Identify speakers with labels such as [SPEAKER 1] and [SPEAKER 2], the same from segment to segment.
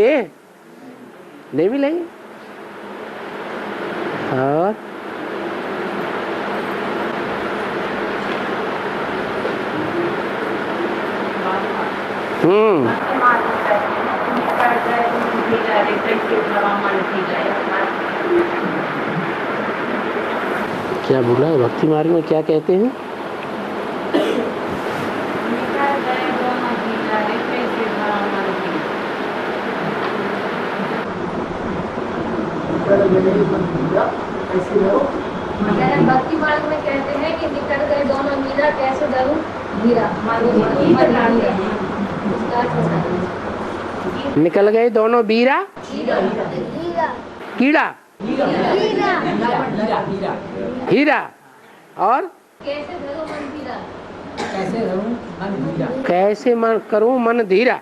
[SPEAKER 1] नहीं मिलेंगे। और क्या बोला है भक्ति मार्ग में, क्या कहते हैं?
[SPEAKER 2] भक्ति मार्ग में कहते हैं कि निकट गए दोनों मीरा कैसे धरूं धीरा।
[SPEAKER 1] निकल गए दोनों बीरा कीड़ा हीरा। और कैसे मन करूं मन धीरा।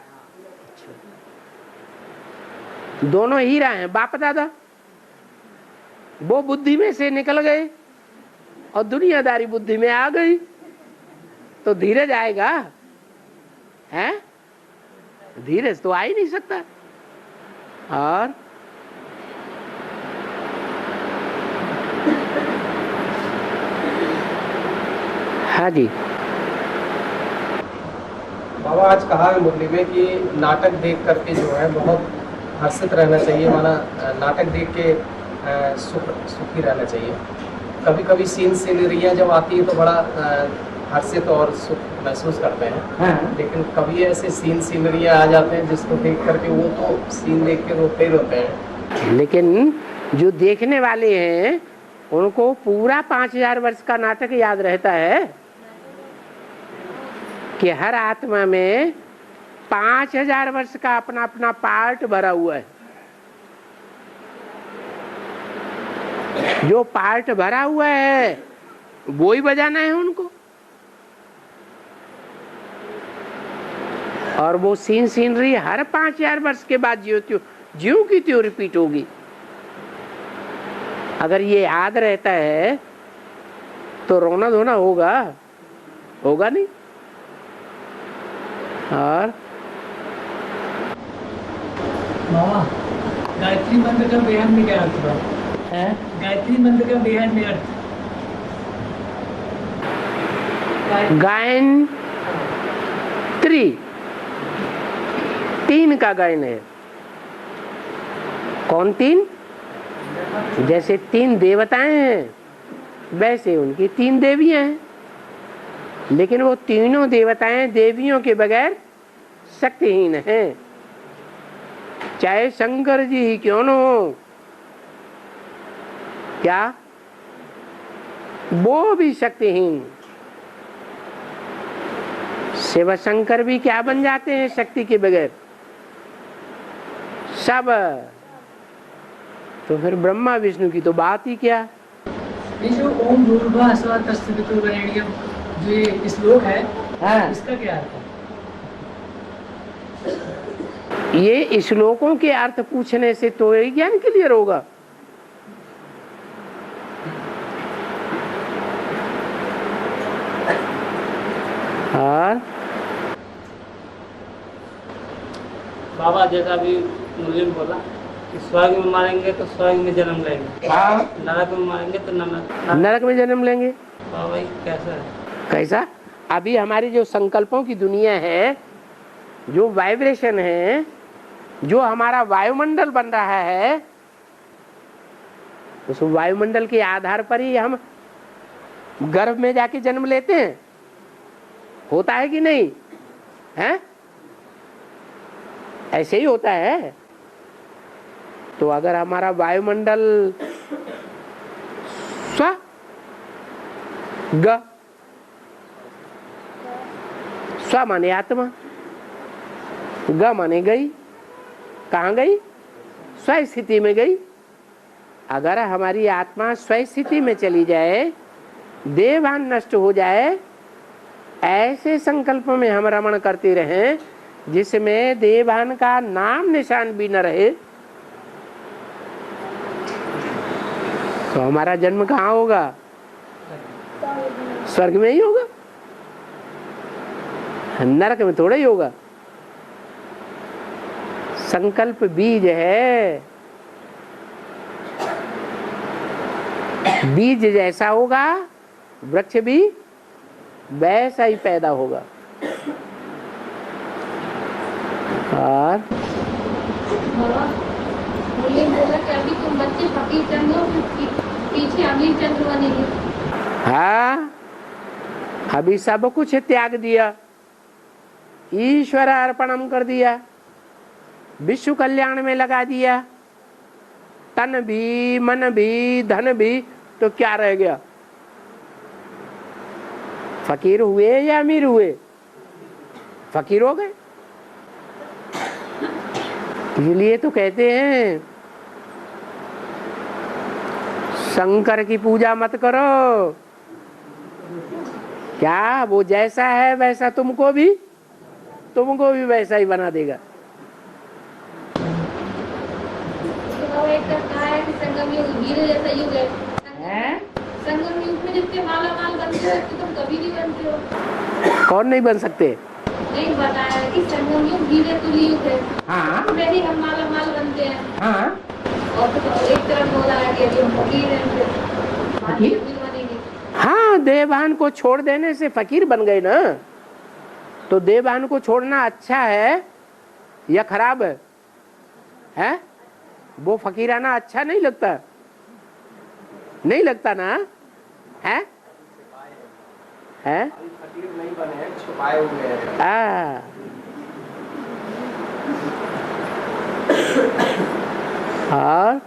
[SPEAKER 1] दोनों हीरा हैं, बाप दादा। वो बुद्धि में से निकल गए और दुनियादारी बुद्धि में आ गई, तो धीरज आएगा? है धीरज तो आ ही नहीं सकता। और हाँ जी
[SPEAKER 3] बाबा, आज कहा है मुरली में कि नाटक देख करके जो है बहुत हर्षित रहना चाहिए, माना नाटक देख के सुखी रहना चाहिए। कभी कभी सीनरियाँ जब आती है तो बड़ा हर्षित और सुख महसूस करते हैं। हाँ। लेकिन कभी ऐसे सीनरियाँ आ जाते हैं जिसको देख करके वो तो सीन देख के रोते ही रोते हैं।
[SPEAKER 1] लेकिन जो देखने वाले हैं उनको पूरा 5000 वर्ष का नाटक याद रहता है कि हर आत्मा में 5000 वर्ष का अपना अपना पार्ट भरा हुआ है। जो पार्ट भरा हुआ है वो ही बजाना है उनको। और वो सीनरी हर 5000 वर्ष के बाद ज्यों की त्यों रिपीट होगी। अगर ये याद रहता है तो रोना धोना होगा नहीं। और
[SPEAKER 4] गायत्री मंत्र का बेहद में क्या अर्थ है? गायत्री मंत्र का बेहद में अर्थ
[SPEAKER 1] गायन 3 का गायन है। कौन 3? जैसे 3 देवताएं हैं वैसे उनकी 3 देवियां हैं, लेकिन वो तीनों देवताएं देवियों के बगैर शक्तिहीन हैं। चाहे शंकर जी ही क्यों न हो, क्या वो भी शक्तिहीन। शिव शंकर भी क्या बन जाते हैं शक्ति के बगैर? सब। तो फिर ब्रह्मा विष्णु की तो बात ही क्या।
[SPEAKER 4] ये जो ओम भूर्भुवः स्वः तत्सवितुर्वरेण्यम जो ये श्लोक है, हाँ, इसका क्या अर्थ है?
[SPEAKER 1] ये श्लोकों के अर्थ पूछने से तो ये ज्ञान क्लियर होगा। और
[SPEAKER 5] बाबा जैसा भी मुस्लिम बोला कि स्वर्ग में मारेंगे तो स्वर्ग में जन्म लेंगे, नरक में मारेंगे तो
[SPEAKER 1] नरक में जन्म लेंगे।
[SPEAKER 5] बाबा कैसा है?
[SPEAKER 1] कैसा? अभी हमारी जो संकल्पों की दुनिया है, जो वाइब्रेशन है, जो हमारा वायुमंडल बन रहा है, उस वायुमंडल के आधार पर ही हम गर्भ में जाके जन्म लेते हैं। होता है कि नहीं है? ऐसे ही होता है। तो अगर हमारा वायुमंडल स्व माने आत्मा, ग माने गई, कहाँ गई? स्व स्थिति में गई। अगर हमारी आत्मा स्व स्थिति में चली जाए, देहभान नष्ट हो जाए, ऐसे संकल्प में हम रमण करते रहें जिसमें देहभान का नाम निशान भी न रहे, तो हमारा जन्म कहाँ होगा? स्वर्ग में ही होगा, नरक में थोड़ा ही होगा। संकल्प बीज है, बीज जैसा होगा वृक्ष भी वैसा ही पैदा होगा। और
[SPEAKER 2] बोला कि अभी तुम बच्चे फकीर चंद हो, पीछे अमीर चंद्र बनेंगे।
[SPEAKER 1] हाँ, अभी सब कुछ त्याग दिया, ईश्वर अर्पणम कर दिया, विश्व कल्याण में लगा दिया, तन भी मन भी धन भी, तो क्या रह गया? फकीर हुए या अमीर हुए? फकीर हो गए। इसलिए तो कहते हैं शंकर की पूजा मत करो। क्या वो जैसा है वैसा तुमको भी वैसा ही बना देगा।
[SPEAKER 2] संगम युग हीरे जैसा युग है। संगम युग में जितने माला माल बनते हो तुम कभी नहीं बनते हो।
[SPEAKER 1] कौन नहीं बन सकते?
[SPEAKER 2] नहीं बताया कि संगम युग हीरे तुल्य युग है।
[SPEAKER 1] हाँ,
[SPEAKER 2] उसमें ही हम माला माल बनते हैं।
[SPEAKER 1] हाँ,
[SPEAKER 2] और तो एक तरफ बोला है कि अभी हम फकीर हैं,
[SPEAKER 1] फकीर?
[SPEAKER 2] बनेंगे।
[SPEAKER 1] हाँ, देवभान को छोड़ देने से फकीर बन गए ना। तो देवभान को छोड़ना अच्छा है या खराब है? हैं? वो फकीराना अच्छा नहीं लगता, नहीं लगता ना? है
[SPEAKER 3] फकीर नहीं बने, छुपाए हुए हैं।
[SPEAKER 1] और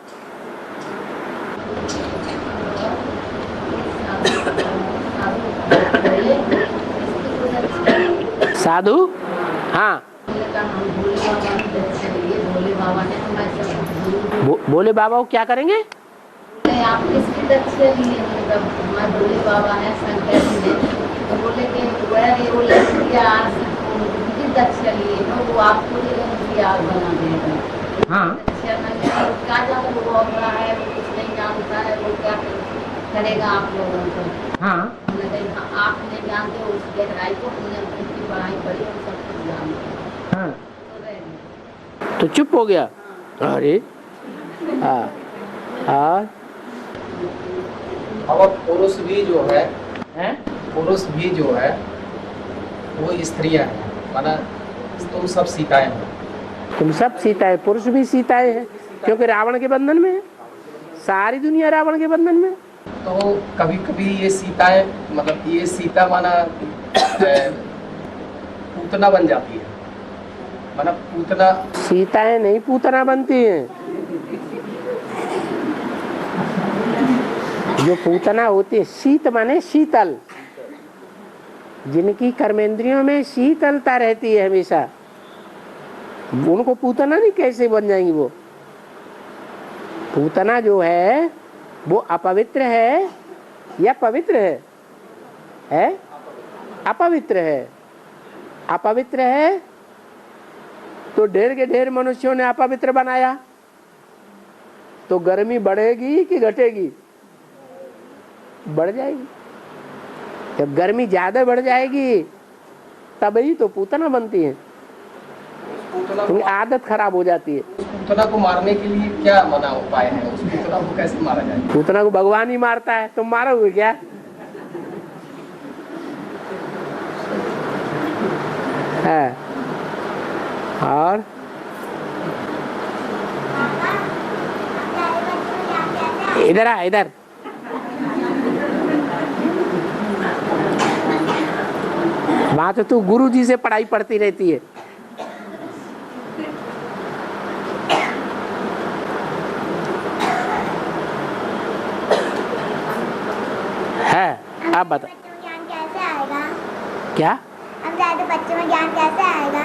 [SPEAKER 1] साधु, हाँ, भोले बाबा को क्या करेंगे?
[SPEAKER 2] आप किसकी दक्षिणा लिए? मतलब हमारे भोले बाबा है, शंकर जी ने, तो बोले कि वो लड़कियां किसकी दक्षिणा लिए तो वो आपको आग बना देगा।
[SPEAKER 1] हाँ,
[SPEAKER 2] क्या जाकर वो अपना है, वो कुछ नहीं जानता है, वो क्या करेगा आप लोगों को।
[SPEAKER 1] हाँ,
[SPEAKER 2] आप नहीं जानते हो उस गहराई को, हमने उसकी पढ़ाई करी और सब कुछ जानते।
[SPEAKER 1] हाँ, तो चुप हो गया। अरे हाँ,
[SPEAKER 3] और पुरुष भी जो है, पुरुष भी जो है वो स्त्रियां हैं, माना तुम सब सीताएं हो।
[SPEAKER 1] तुम सब सीताएं, पुरुष भी सीताएं हैं, क्योंकि रावण के बंधन में है, सारी दुनिया रावण के बंधन में।
[SPEAKER 3] तो कभी कभी ये सीताएं, मतलब ये सीता माना पूतना बन जाती है, माना पूतना।
[SPEAKER 1] सीताएं नहीं पूतना बनती हैं। जो पूतना होती है, शीत माने शीतल, जिनकी कर्मेंद्रियों में शीतलता रहती है हमेशा, उनको पूतना नहीं कैसे बन जाएंगी? वो पूतना जो है वो अपवित्र है या पवित्र है? अपवित्र है। अपवित्र है तो ढेर के ढेर मनुष्यों ने अपवित्र बनाया, तो गर्मी बढ़ेगी कि घटेगी? बढ़ जाएगी। जब गर्मी ज्यादा बढ़ जाएगी तभी तो पूतना बनती है, उनकी आदत खराब हो जाती है।
[SPEAKER 3] उस पूतना को मारने के लिए क्या मना उपाय है? उस पूतना को कैसे मारा जाए?
[SPEAKER 1] पूतना को भगवान ही मारता है, तुम मारोगे क्या? है। और इधर आ, इधर। वहां तो तू गुरु जी से पढ़ाई पढ़ती रहती है। आप बता,
[SPEAKER 6] ज्ञान कैसे आएगा?
[SPEAKER 1] क्या?
[SPEAKER 6] अब ज्यादा बच्चों में ज्ञान कैसे आएगा?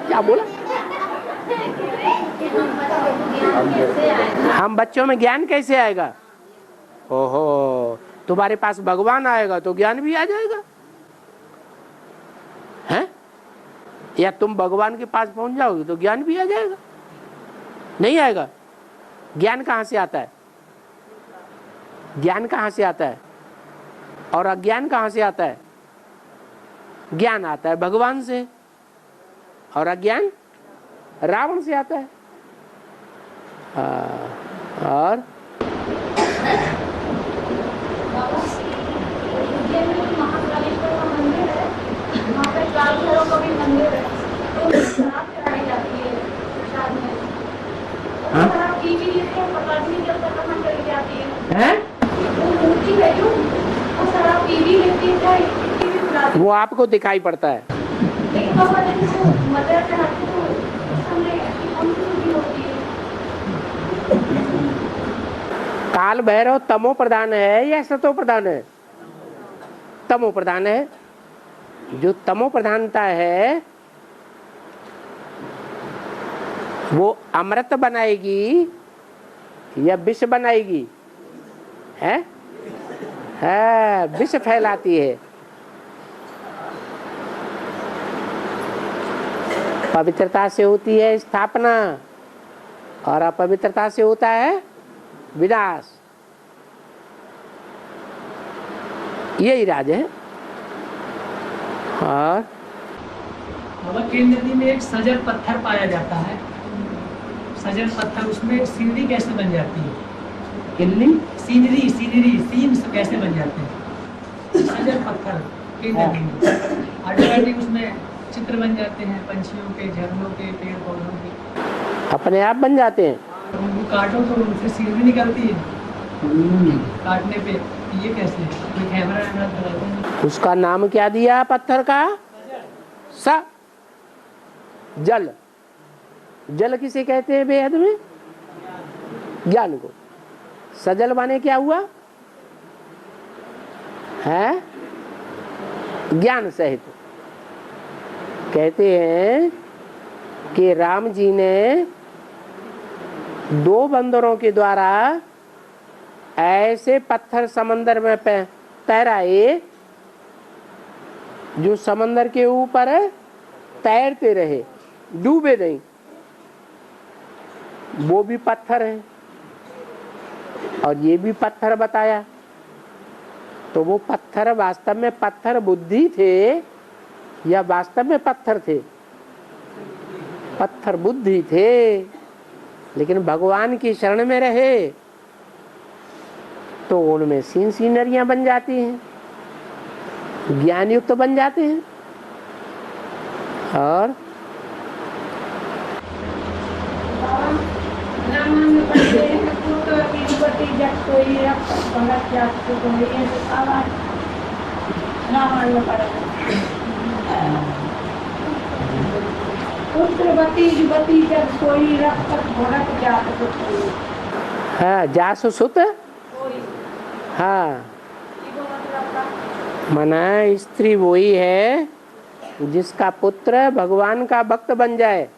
[SPEAKER 1] क्या बोला? हम बच्चों में ज्ञान कैसे आएगा? ओहो, तुम्हारे पास भगवान आएगा तो ज्ञान भी आ जाएगा, हैं? या तुम भगवान के पास पहुंच जाओगे तो ज्ञान भी आ जाएगा? नहीं आएगा। ज्ञान कहाँ से आता है? ज्ञान कहाँ से आता है और अज्ञान कहाँ से आता है? ज्ञान आता है भगवान से और अज्ञान रावण से आता है। और
[SPEAKER 2] उज्जैन में महाकालेश्वर का मंदिर है, वहाँ पे काल भैरव का भी मंदिर है, तो शराब चढ़ाई जाती है प्रसाद में। वो शराब पी भी लेते हैं, पता भी नहीं चलता कहाँ चली जाती है। वो मूर्ति है जो, वो शराब पी भी लेती है, चाहे पी भी पिलाती है।
[SPEAKER 1] वो आपको दिखाई पड़ता है।
[SPEAKER 2] लेकिन बाबा जब वो मदर चढ़ाते तो उस समय ऐसी कौन सी चीज़ होती है?
[SPEAKER 1] काल भैरव तमो प्रधान है या सतो प्रधान है? तमो प्रधान है। जो तमो प्रधानता है वो अमृत बनाएगी या विष बनाएगी? है विष फैलाती है। पवित्रता से होती है स्थापना और अपवित्रता से होता है विनाश। यही राज है। और
[SPEAKER 4] बाबा केन नदी में एक सजल पत्थर पाया जाता है। सजल पत्थर, उसमें सीनरी कैसे बन जाती है? सीनरी सीन कैसे बन जाते हैं? सजल पत्थर केन नदी में ऑटोमेटिक उसमें चित्र बन जाते हैं, पंछियों के, झरनों के, पेड़ पौधों के,
[SPEAKER 1] अपने आप बन जाते हैं।
[SPEAKER 4] उनको काटो तो उनसे सीनरी निकलती है काटने पे। ये कैसे? कोई कैमरा लगाते हैं।
[SPEAKER 1] उसका नाम क्या दिया पत्थर का? स जल। जल किसे कहते हैं बेहद में? ज्ञान को। सजल माने क्या हुआ है? ज्ञान सहित। कहते हैं कि राम जी ने 2 बंदरों के द्वारा ऐसे पत्थर समंदर में तैराए जो समंदर के ऊपर तैरते रहे, डूबे नहीं। वो भी पत्थर है और ये भी पत्थर बताया। तो वो पत्थर वास्तव में पत्थर बुद्धि थे या वास्तव में पत्थर थे? पत्थर बुद्धि थे, लेकिन भगवान की शरण में रहे तो उनमें सीनरियां बन जाती हैं, ज्ञान युक्त बन जाते हैं। और हाँ, जासु सुत। हाँ, मना स्त्री वही है जिसका पुत्र भगवान का भक्त बन जाए।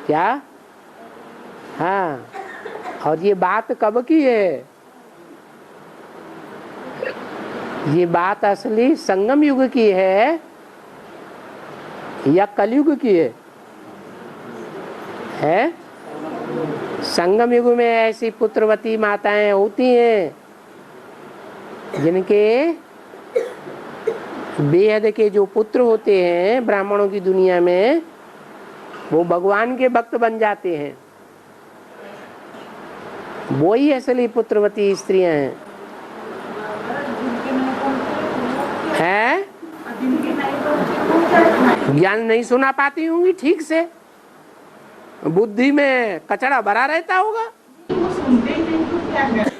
[SPEAKER 1] क्या? हाँ। और ये बात कब की है? ये बात असली संगम युग की है या कलयुग की है? संगम युग में ऐसी पुत्रवती माताएं होती हैं जिनके बेहद के जो पुत्र होते हैं ब्राह्मणों की दुनिया में, वो भगवान के भक्त बन जाते हैं। वो ही असली पुत्रवती स्त्रियां हैं। ज्ञान नहीं सुना पाती होंगी ठीक से, बुद्धि में कचरा भरा रहता होगा।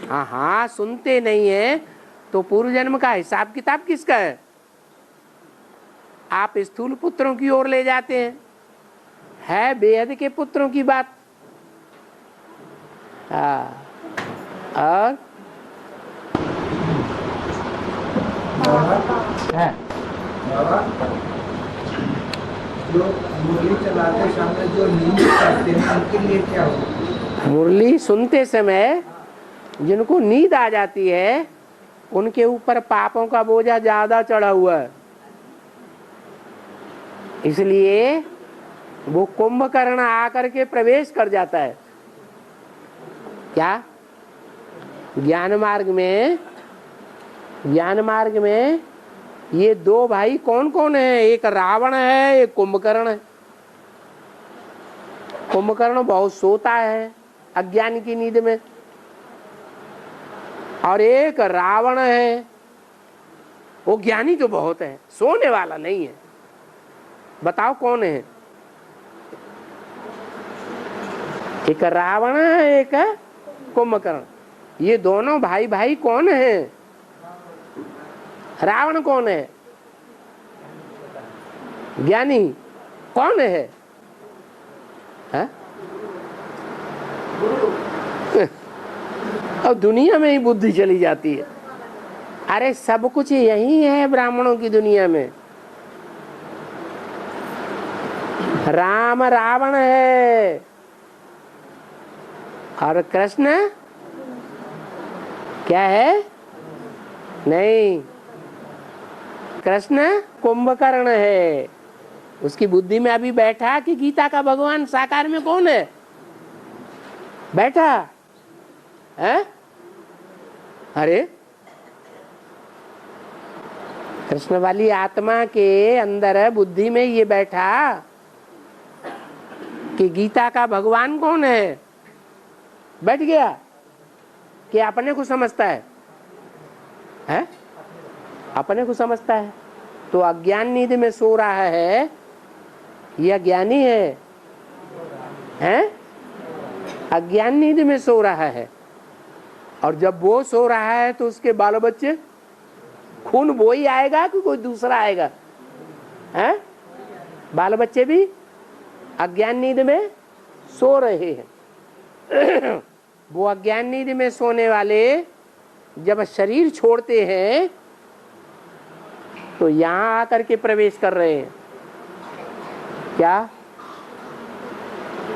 [SPEAKER 1] हाँ, सुनते नहीं है तो पूर्व जन्म का हिसाब किताब किसका है? आप स्थूल पुत्रों की ओर ले जाते हैं, है बेहद के पुत्रों की बात। और
[SPEAKER 7] जो मुरली चलाते समय जो नींद करते हैं उनके लिए क्या होगा?
[SPEAKER 1] मुरली सुनते समय जिनको नींद आ जाती है उनके ऊपर पापों का बोझा ज्यादा चढ़ा हुआ है, इसलिए वो कुंभकर्ण आकर के प्रवेश कर जाता है। क्या? ज्ञान मार्ग में ये 2 भाई कौन कौन है? एक रावण है, एक कुंभकर्ण है। कुंभकर्ण बहुत सोता है अज्ञान की नींद में, और एक रावण है, वो ज्ञानी तो बहुत है, सोने वाला नहीं है। बताओ कौन है? एक रावण है, एक है कुंभकर्ण। ये दोनों भाई भाई कौन है? रावण कौन है? ज्ञानी। कौन है? अब दुनिया में ही बुद्धि चली जाती है। अरे सब कुछ यही है ब्राह्मणों की दुनिया में। राम रावण है और कृष्ण क्या है? नहीं, कृष्ण कुंभकर्ण है। उसकी बुद्धि में अभी बैठा कि गीता का भगवान साकार में कौन है? बैठा है? अरे कृष्ण वाली आत्मा के अंदर बुद्धि में ये बैठा कि गीता का भगवान कौन है। बैठ गया कि अपने को समझता है? अपने को समझता है। तो अज्ञान नींद में सो रहा है, यह ज्ञानी है? अज्ञान नींद में सो रहा है। और जब वो सो रहा है तो उसके बाल बच्चे, खून वो ही आएगा कि कोई दूसरा आएगा? बाल बच्चे भी अज्ञान नींद में सो रहे हैं। वो अज्ञान नींद में सोने वाले जब शरीर छोड़ते हैं तो यहाँ आकर के प्रवेश कर रहे हैं। क्या?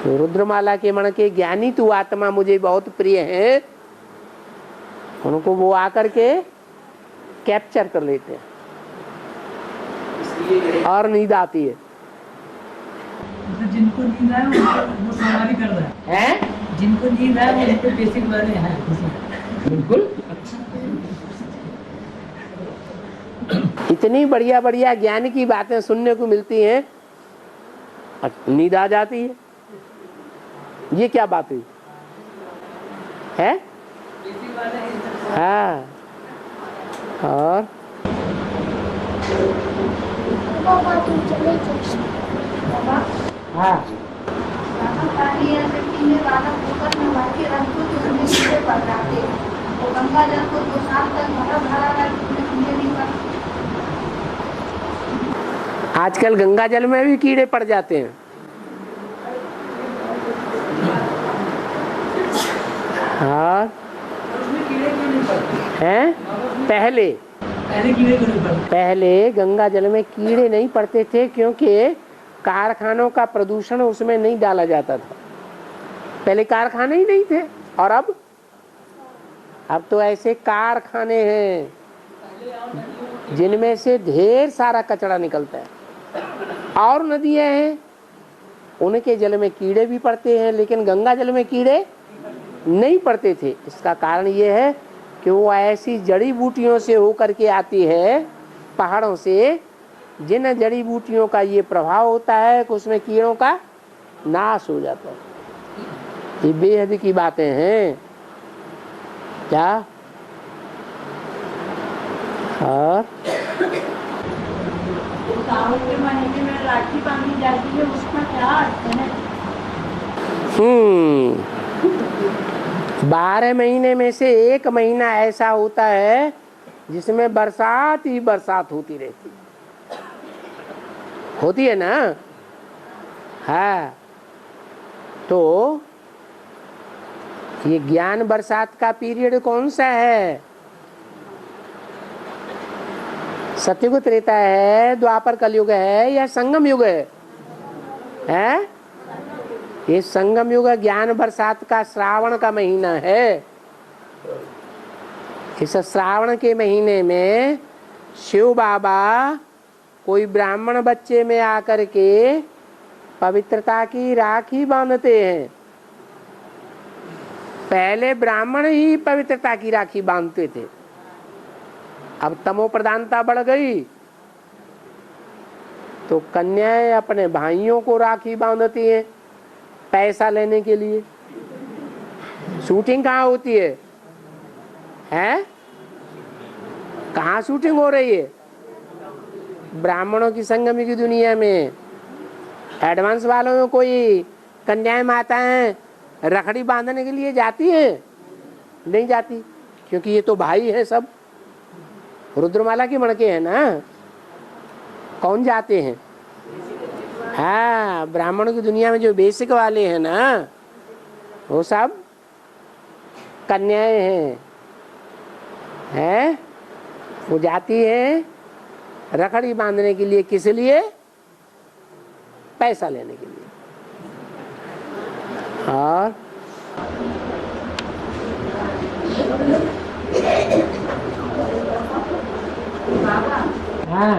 [SPEAKER 1] रुद्रमाला के मण के ज्ञानी तू आत्मा मुझे बहुत प्रिय है, उनको वो आकर के कैप्चर कर लेते हैं और नींद आती है।
[SPEAKER 4] जिनको नींद है वो सवारी कर रहा है, जिनको नींद है वो उनको बेसिक वाले हैं।
[SPEAKER 1] बिल्कुल। इतनी बढ़िया बढ़िया ज्ञान की बातें सुनने को मिलती हैं, नींद आ जाती है। ये क्या बात हुई है? हाँ। और हाँ, आजकल गंगा जल में भी कीड़े पड़ जाते हैं। हाँ हैं? पहले गंगा जल में कीड़े नहीं पड़ते थे क्योंकि कारखानों का प्रदूषण उसमें नहीं डाला जाता था। पहले कारखाने ही नहीं थे। और अब तो ऐसे कारखाने हैं जिनमें से ढेर सारा कचरा निकलता है। और नदियां हैं, उनके जल में कीड़े भी पड़ते हैं, लेकिन गंगा जल में कीड़े नहीं पड़ते थे। इसका कारण ये है कि वो ऐसी जड़ी बूटियों से होकर के आती है, पहाड़ों से, जिन जड़ी बूटियों का ये प्रभाव होता है कि उसमें कीड़ों का नाश हो जाता है। ये बेहद की बातें हैं। क्या? और
[SPEAKER 8] सावन के महीने में राखी बांधी जाती है, उसका क्या अर्थ है?
[SPEAKER 1] 12 महीने में से एक महीना ऐसा होता है जिसमें बरसात ही बरसात होती रहती होती है ना। हाँ, तो ये ज्ञान बरसात का पीरियड कौन सा है? सतयुग त्रेता है, द्वापर कलयुग है या संगम युग है? ये संगम युग ज्ञान बरसात का श्रावण का महीना है। इस श्रावण के महीने में शिव बाबा कोई ब्राह्मण बच्चे में आकर के पवित्रता की राखी बांधते हैं। पहले ब्राह्मण ही पवित्रता की राखी बांधते थे, अब तमो प्रधानता बढ़ गई तो कन्याएं अपने भाइयों को राखी बांधती हैं। पैसा लेने के लिए। शूटिंग कहाँ होती है? हैं? कहाँ शूटिंग हो रही है? ब्राह्मणों की संगम की दुनिया में। एडवांस वालों में कोई कन्याएं माताएं रखड़ी बांधने के लिए जाती हैं? नहीं जाती, क्योंकि ये तो भाई है सब, रुद्रमाला के मणके हैं ना। कौन जाते हैं? हाँ, ब्राह्मणों की दुनिया में जो बेसिक वाले हैं ना, वो सब कन्याएं हैं। वो जाती है रखड़ी बांधने के लिए। किस लिए? पैसा लेने के लिए। और
[SPEAKER 2] बाबा,
[SPEAKER 1] हाँ,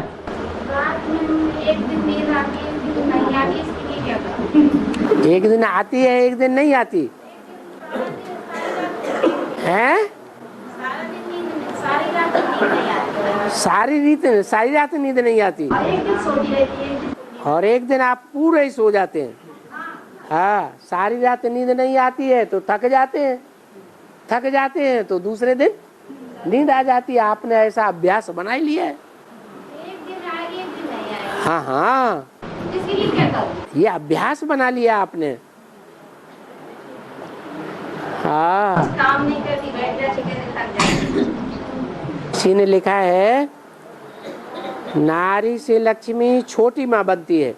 [SPEAKER 2] रात में एक दिन नींद आती है, एक दिन नहीं आती, इसके लिए क्या करें?
[SPEAKER 1] एक दिन आती है, एक दिन नहीं आती है।
[SPEAKER 2] सारा दिन नींद, सारी रात नींद नहीं आती,
[SPEAKER 1] सारी रात नींद नहीं आती,
[SPEAKER 2] और एक दिन सोती रहती है, एक दिन
[SPEAKER 1] और एक दिन आप पूरे ही सो जाते हैं। हाँ, सारी रात नींद नहीं आती है तो थक जाते हैं तो दूसरे दिन नींद आ जाती है। आपने ऐसा अभ्यास बना ही लिया है।
[SPEAKER 2] एक दिन आएगी, एक दिन नहीं आएगी,
[SPEAKER 1] हाँ हाँ,
[SPEAKER 2] इसके लिए क्या करूं?
[SPEAKER 1] ये अभ्यास बना लिया आपने। हाँ,
[SPEAKER 2] काम नहीं करती, बैठ जाती, कहते थक जाती।
[SPEAKER 1] किसी ने लिखा है, नारी से लक्ष्मी छोटी माँ बनती है,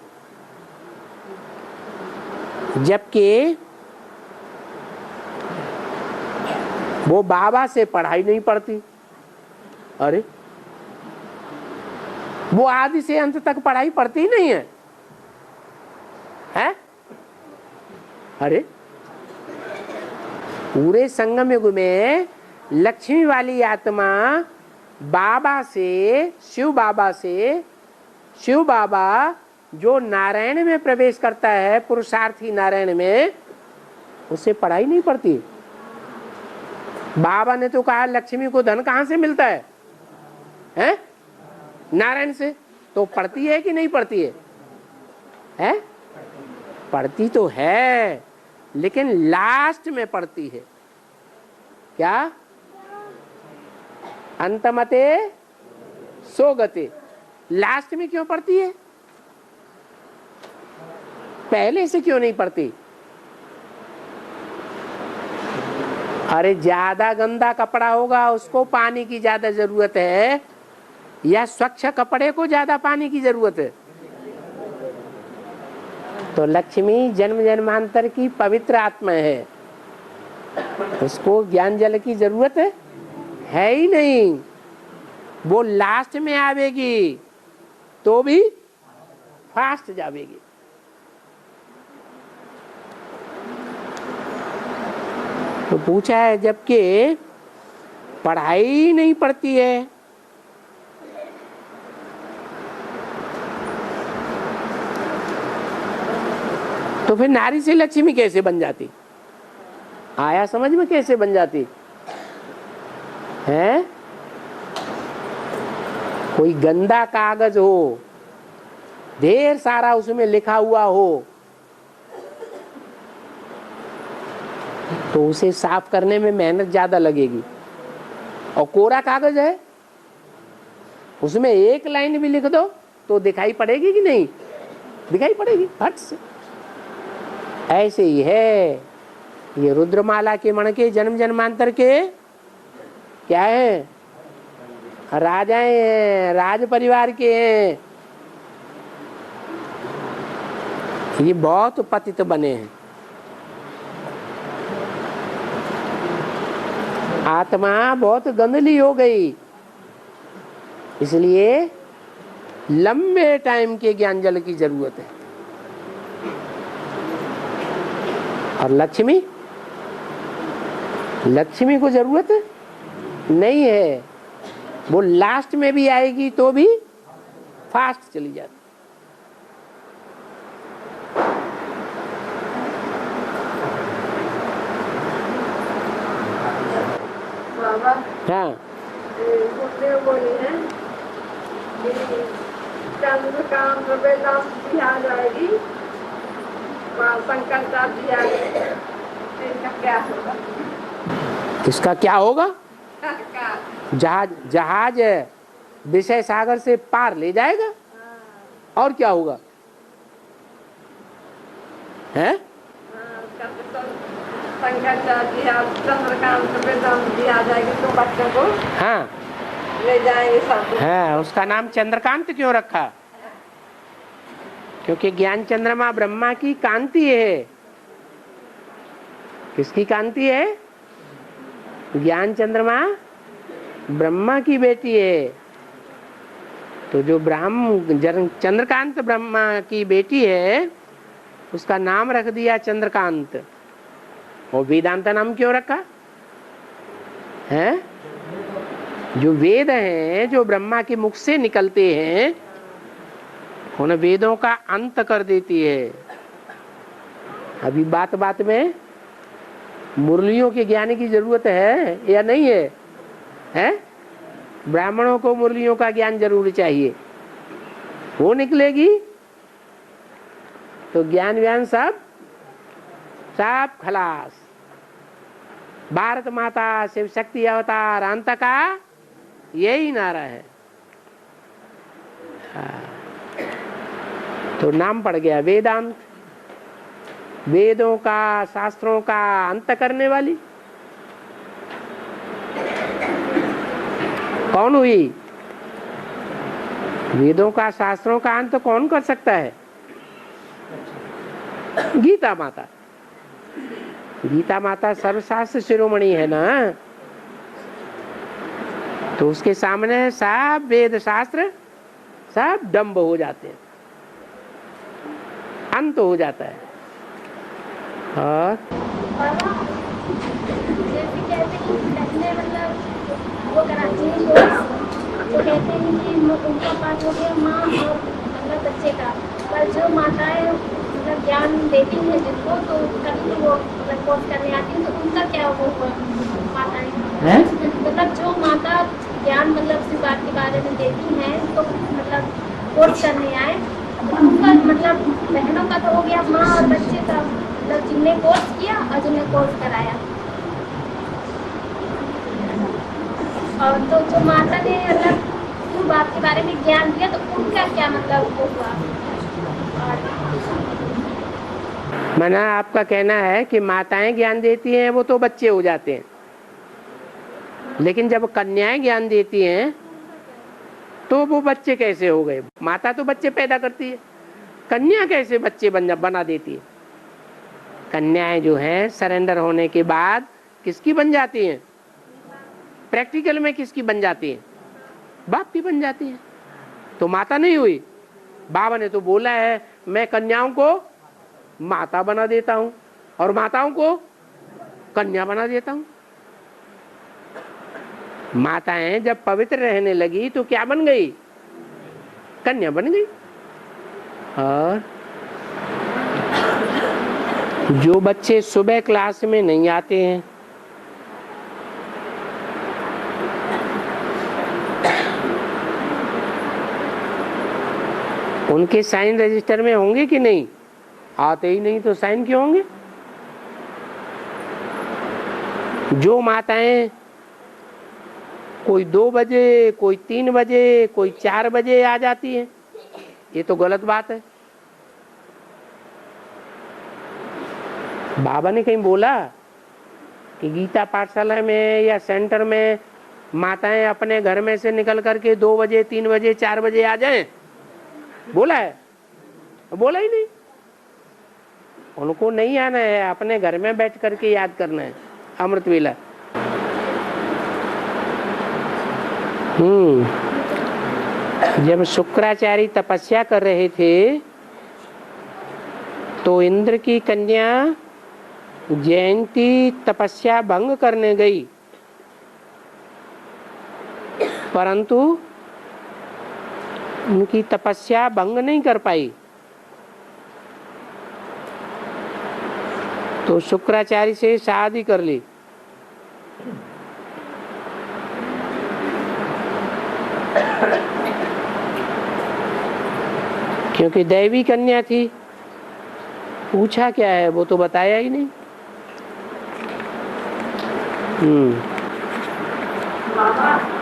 [SPEAKER 1] जबकि वो बाबा से पढ़ाई नहीं पढ़ती। अरे, वो आदि से अंत तक पढ़ाई पढ़ती ही नहीं है, हैं? अरे, पूरे संगम युग में लक्ष्मी वाली आत्मा बाबा से, शिव बाबा जो नारायण में प्रवेश करता है, पुरुषार्थी नारायण में, उससे पढ़ाई नहीं पड़ती। बाबा ने तो कहा लक्ष्मी को धन कहाँ से मिलता है? हैं? नारायण से। तो पढ़ती है कि नहीं पढ़ती है? हैं? पढ़ती तो है, लेकिन लास्ट में पढ़ती है। क्या? अंतमते सोगते। लास्ट में क्यों पढ़ती है? पहले से क्यों नहीं पढ़ती? अरे, ज्यादा गंदा कपड़ा होगा, उसको पानी की ज्यादा जरूरत है, या स्वच्छ कपड़े को ज्यादा पानी की जरूरत है? तो लक्ष्मी जन्म जन्मांतर की पवित्र आत्मा है, उसको ज्ञान जल की जरूरत है ही नहीं। वो लास्ट में आवेगी तो भी फास्ट जावेगी। तो पूछा है, जबकि पढ़ाई नहीं पढ़ती है, तो फिर नारी से लक्ष्मी कैसे बन जाती? आया समझ में? कैसे बन जाती है? कोई गंदा कागज हो, ढेर सारा उसमें लिखा हुआ हो, तो उसे साफ करने में मेहनत ज्यादा लगेगी। और कोरा कागज है, उसमें एक लाइन भी लिख दो तो दिखाई पड़ेगी कि नहीं? दिखाई पड़ेगी हट से। ऐसे ही है ये रुद्रमाला के मणके जन्म जन्मांतर के क्या है? राजाएं हैं, राज परिवार के हैं। ये बहुत पतित बने हैं। आत्मा बहुत गंदली हो गई, इसलिए लंबे टाइम के ज्ञान जल की जरूरत है। और लक्ष्मी को जरूरत नहीं है। वो लास्ट में भी आएगी तो भी फास्ट चली जाती।
[SPEAKER 8] बाबा
[SPEAKER 1] हाँ,
[SPEAKER 8] घूमने बोली है कल काम आ जाएगी
[SPEAKER 1] शंकराचार्य जी आए, इनका क्या होगा? इसका क्या होगा? जहाज विषय सागर से पार ले जाएगा, और क्या होगा? हैं? शंकराचार्य और चंद्रकांत वेदांत जी आ जाएंगे तो बच्चों को हाँ ले जाएंगे सब। हाँ, उसका नाम चंद्रकांत क्यों रखा? क्योंकि ज्ञान चंद्रमा ब्रह्मा की कांति है। किसकी कांति है? ज्ञान चंद्रमा ब्रह्मा की बेटी है। तो जो चंद्रकांत ब्रह्मा की बेटी है, उसका नाम रख दिया चंद्रकांत। और वेदांत नाम क्यों रखा है? जो वेद हैं, जो ब्रह्मा के मुख से निकलते हैं, उन वेदों का अंत कर देती है। अभी बात बात में मुरलियों के ज्ञान की जरूरत है या नहीं है? हैं? ब्राह्मणों को मुरलियों का ज्ञान जरूर चाहिए। वो निकलेगी तो ज्ञान व्यान सब खलास। भारत माता शिव शक्ति अवतार अंत का यही नारा है। तो नाम पड़ गया वेदांत, वेदों का शास्त्रों का अंत करने वाली। कौन हुई? वेदों का शास्त्रों का अंत कौन कर सकता है? गीता माता। गीता माता सर्वशास्त्र शिरोमणि है ना, तो उसके सामने सब वेद शास्त्र सब डंब हो जाते हैं, अंत हो जाता है। और
[SPEAKER 6] जैसे कहते हैं पहले मतलब वो कराची में तो कहते हैं कि उनका पाठ हो गया माँ और मतलब बच्चे का, पर जो माताएं मतलब ज्ञान देती हैं जिनको, तो कभी वो मतलब कोर्स करने आती हैं, तो उनका क्या वो माताएं मतलब जो माता ज्ञान मतलब इस बात के बारे में देती हैं, तो मतलब कोर्स करने आए, तो उनका मतलब बहनों का तो हो गया माँ और बच्चे का, मतलब जिनने कोर्स किया और जिनने कोर्स कराया। और तो जो माता ने मतलब उस बात के बारे में ज्ञान दिया, तो उनका क्या मतलब वो हुआ?
[SPEAKER 1] मना आपका कहना है कि माताएं ज्ञान देती हैं वो तो बच्चे हो जाते हैं, लेकिन जब कन्याएं ज्ञान देती हैं तो वो बच्चे कैसे हो गए? माता तो बच्चे पैदा करती है, कन्या कैसे बच्चे बना देती है? कन्याएं जो हैं सरेंडर होने के बाद किसकी बन जाती हैं? प्रैक्टिकल में किसकी बन जाती हैं? बाप की बन जाती हैं। तो माता नहीं हुई। बाबा ने तो बोला है मैं कन्याओं को माता बना देता हूं और माताओं को कन्या बना देता हूं। माताएं जब पवित्र रहने लगी तो क्या बन गई? कन्या बन गई। और जो बच्चे सुबह क्लास में नहीं आते हैं, उनके साइन रजिस्टर में होंगे कि नहीं? आते ही नहीं तो साइन क्यों होंगे? जो माताएं कोई 2 बजे, कोई 3 बजे, कोई 4 बजे आ जाती हैं, ये तो गलत बात है। बाबा ने कहीं बोला कि गीता पाठशाला में या सेंटर में माताएं अपने घर में से निकल करके 2 बजे, 3 बजे, 4 बजे आ जाएं? बोला है? बोला ही नहीं। उनको नहीं आना है, अपने घर में बैठ करके याद करना है अमृत वेला। जब शुक्राचार्य तपस्या कर रहे थे तो इंद्र की कन्या जयंती तपस्या भंग करने गई, परंतु उनकी तपस्या भंग नहीं कर पाई। तो शुक्राचार्य से शादी कर ली। क्योंकि दैवी कन्या थी, पूछा क्या है वो तो बताया ही नहीं।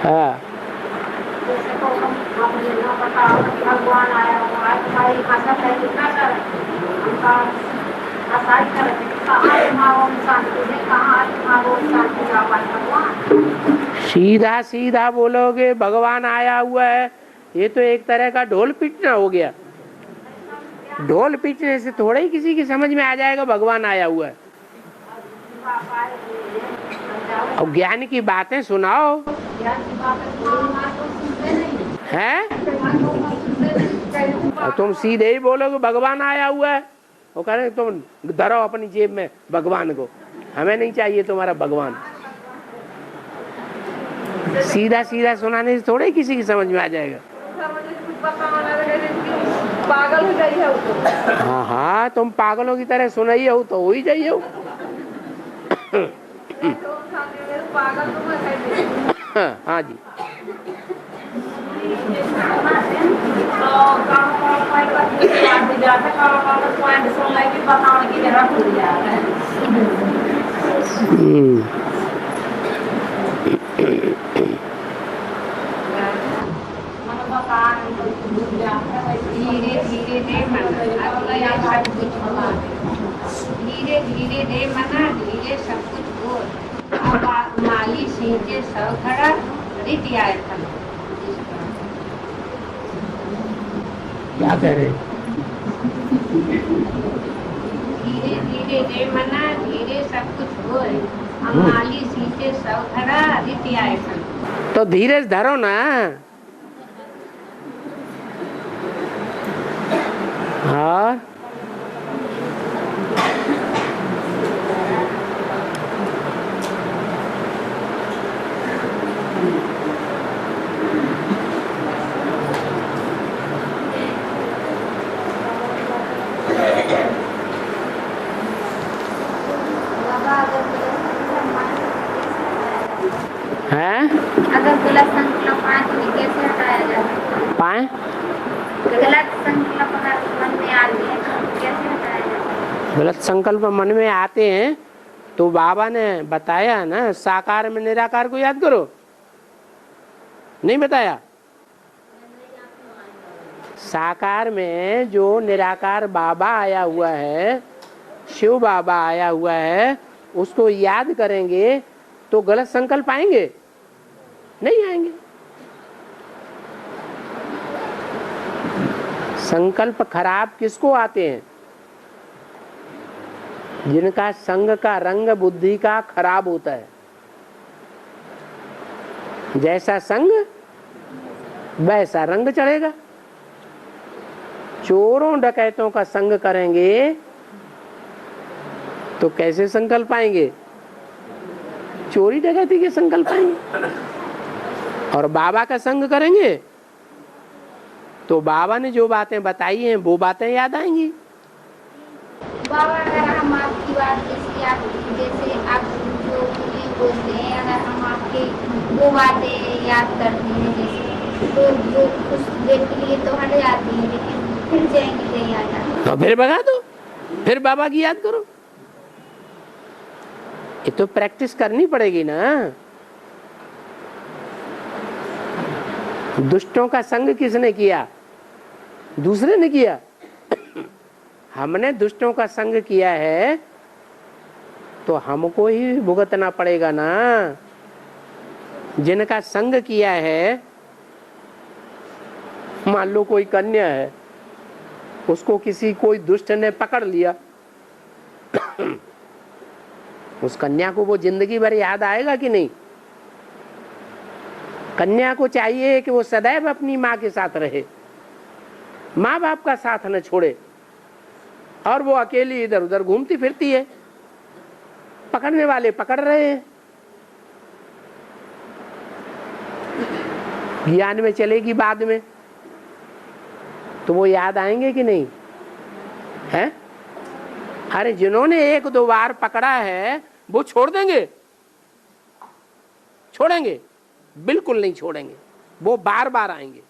[SPEAKER 1] हाँ
[SPEAKER 8] जैसे को हम ये ना पता हो कि भगवान आया हुआ है, तुम्हारी भाषा है कितना कर उनका आसाई कर कहाँ तुम्हारा शांति है, कहाँ तुम्हारा शांति का भगवान।
[SPEAKER 1] सीधा सीधा बोलोगे भगवान आया हुआ है, ये तो एक तरह का ढोल पीटना हो गया। ढोल पीटने से थोड़ा ही किसी की समझ में आ जाएगा भगवान आया हुआ है। और ज्ञान की बातें सुनाओ हैं, और तुम सीधे ही बोलोगे भगवान आया हुआ है, वो कह रहे तुम धरो अपनी जेब में भगवान को, हमें नहीं चाहिए तुम्हारा भगवान। सीधा सीधा सुनाने से थोड़े ही किसी की समझ में आ जाएगा।
[SPEAKER 2] पागल हो गई है।
[SPEAKER 1] हाँ हाँ, तुम पागलों की तरह सुनाई हो तो हो ही जाइए हो। हाँ जी,
[SPEAKER 8] धीरे धीरे दे मना, धीरे सब कुछ बोल। अब माली सींचे सौ खड़ा रीति आए फल।
[SPEAKER 1] क्या कह रहे?
[SPEAKER 8] धीरे धीरे दे मना, धीरे सब कुछ बोल। अब माली सींचे सौ खड़ा रीति आए फल।
[SPEAKER 1] तो धीरे धरो ना। हाँ है,
[SPEAKER 6] अगर गलत संकल्प आए तो कैसे हटाया जाए?
[SPEAKER 1] पाए
[SPEAKER 6] गलत संकल्प अगर मन में आते हैं तो कैसे हटाया जाए?
[SPEAKER 1] गलत संकल्प मन में आते हैं तो बाबा ने बताया ना, साकार में निराकार को याद करो, नहीं बताया? साकार में जो निराकार बाबा आया हुआ है, शिव बाबा आया हुआ है, उसको याद करेंगे तो गलत संकल्प आएंगे? नहीं आएंगे। संकल्प खराब किसको आते हैं? जिनका संग का रंग बुद्धि का खराब होता है। जैसा संग वैसा रंग चढ़ेगा। चोरों डकैतों का संग करेंगे तो कैसे संकल्प आएंगे? चोरी डकैती के संकल्प आएंगे। और बाबा का संग करेंगे तो बाबा ने जो बातें बताई हैं वो बातें याद आएंगी।
[SPEAKER 6] बाबा अगर हम आपकी बात जैसे आप जो मुझे बोलते हैं, अगर हम आपके वो बातें याद करते हैं जैसे, तो जो कुछ देर के लिए तो हट जाती है, लेकिन फिर जाएंगे नहीं आ जाती।
[SPEAKER 1] तो फिर भगा दो, फिर बाबा की याद करो। ये तो प्रैक्टिस करनी पड़ेगी ना। दुष्टों का संग किसने किया? दूसरे ने किया। हमने दुष्टों का संग किया है तो हमको ही भुगतना पड़ेगा ना। जिनका संग किया है, मान लो कोई कन्या है, उसको कोई दुष्ट ने पकड़ लिया, उस कन्या को वो जिंदगी भर याद आएगा कि नहीं? कन्या को चाहिए कि वो सदैव अपनी माँ के साथ रहे, माँ बाप का साथ न छोड़े, और वो अकेली इधर उधर घूमती फिरती है, पकड़ने वाले पकड़ रहे हैं, ज्ञान में चलेगी बाद में, तो वो याद आएंगे कि नहीं? है? अरे जिन्होंने एक दो बार पकड़ा है वो छोड़ देंगे? छोड़ेंगे? बिल्कुल नहीं छोड़ेंगे, वो बार बार आएंगे।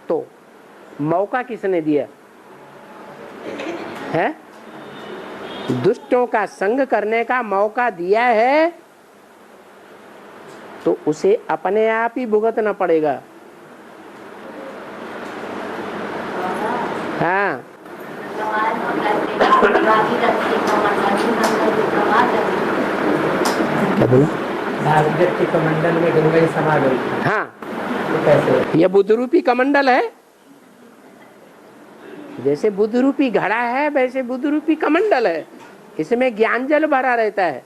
[SPEAKER 1] तो मौका किसने दिया? है, दुष्टों का संग करने का मौका दिया है तो उसे अपने आप ही भुगतना पड़ेगा। हाँ, क्या बोला?
[SPEAKER 3] भागीरथ के कमंडल में गंगा ही समा गई।
[SPEAKER 1] हाँ,
[SPEAKER 3] तो कैसे?
[SPEAKER 1] यह बुद्ध रूपी कमंडल है। जैसे बुद्ध रूपी घड़ा है वैसे बुद्ध रूपी कमंडल है, इसमें ज्ञान जल भरा रहता है।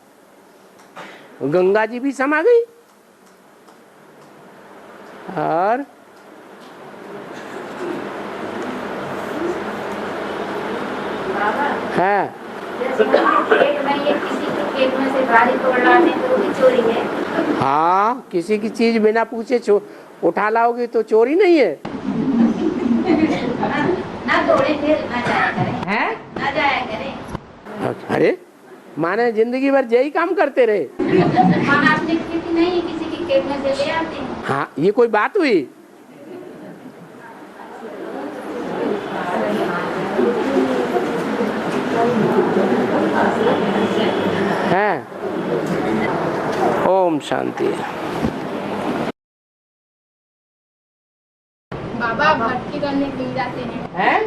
[SPEAKER 1] गंगा जी भी समा गई और हाँ,
[SPEAKER 8] खेत में ये किसी के खेत में से गाड़ी तोड़ लाने तो वो भी चोरी है।
[SPEAKER 1] हाँ, किसी की चीज बिना पूछे उठा लाओगे तो चोरी नहीं है।
[SPEAKER 8] ना तोड़े फिर ना जाया करें,
[SPEAKER 1] हैं?
[SPEAKER 8] ना जाया करें।
[SPEAKER 1] अरे माने जिंदगी भर यही काम करते रहे।
[SPEAKER 8] माना अपनी खेती नहीं किसी के खेत में से ले आते हैं।
[SPEAKER 1] हाँ, ये कोई बात हुई? है। ओम शांति।
[SPEAKER 6] बाबा भक्ति करने क्यों जाते हैं?
[SPEAKER 1] हैं?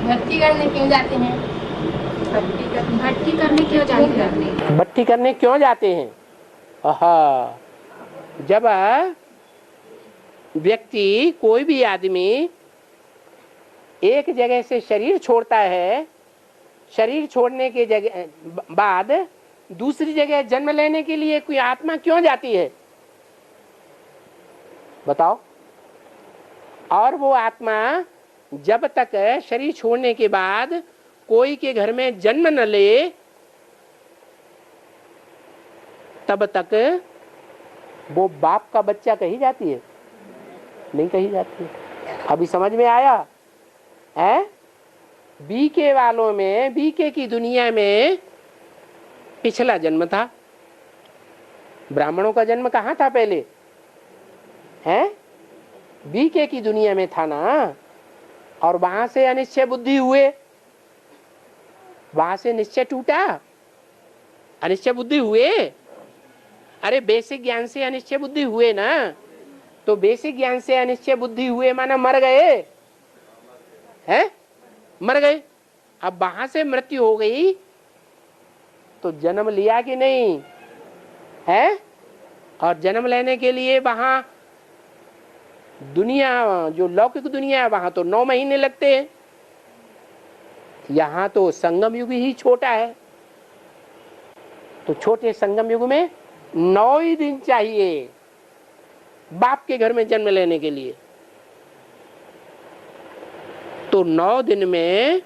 [SPEAKER 6] भक्ति करने क्यों जाते हैं? भक्ति करने क्यों जाते हैं?
[SPEAKER 1] भक्ति करने क्यों जाते हैं? आहा, जब व्यक्ति कोई भी आदमी एक जगह से शरीर छोड़ता है, शरीर छोड़ने के जगह बाद दूसरी जगह जन्म लेने के लिए कोई आत्मा क्यों जाती है बताओ? और वो आत्मा जब तक शरीर छोड़ने के बाद कोई के घर में जन्म न ले तब तक वो बाप का बच्चा कही जाती है? नहीं कही जाती। अभी समझ में आया है? बीके वालों में, बीके की दुनिया में पिछला जन्म था। ब्राह्मणों का जन्म कहाँ था पहले? है बीके की दुनिया में था ना, और वहां से अनिश्चय बुद्धि हुए, वहां से निश्चय टूटा, अनिश्चय बुद्धि हुए। अरे बेसिक ज्ञान से अनिश्चय बुद्धि हुए ना, तो बेसिक ज्ञान से अनिश्चय बुद्धि हुए माना मर गए, हैं? मर गए। अब वहां से मृत्यु हो गई तो जन्म लिया कि नहीं है? और जन्म लेने के लिए वहां दुनिया, जो लौकिक दुनिया है, वहां तो 9 महीने लगते हैं। यहाँ तो संगम युग ही छोटा है, तो छोटे संगम युग में 9 ही दिन चाहिए बाप के घर में जन्म लेने के लिए। तो 9 दिन में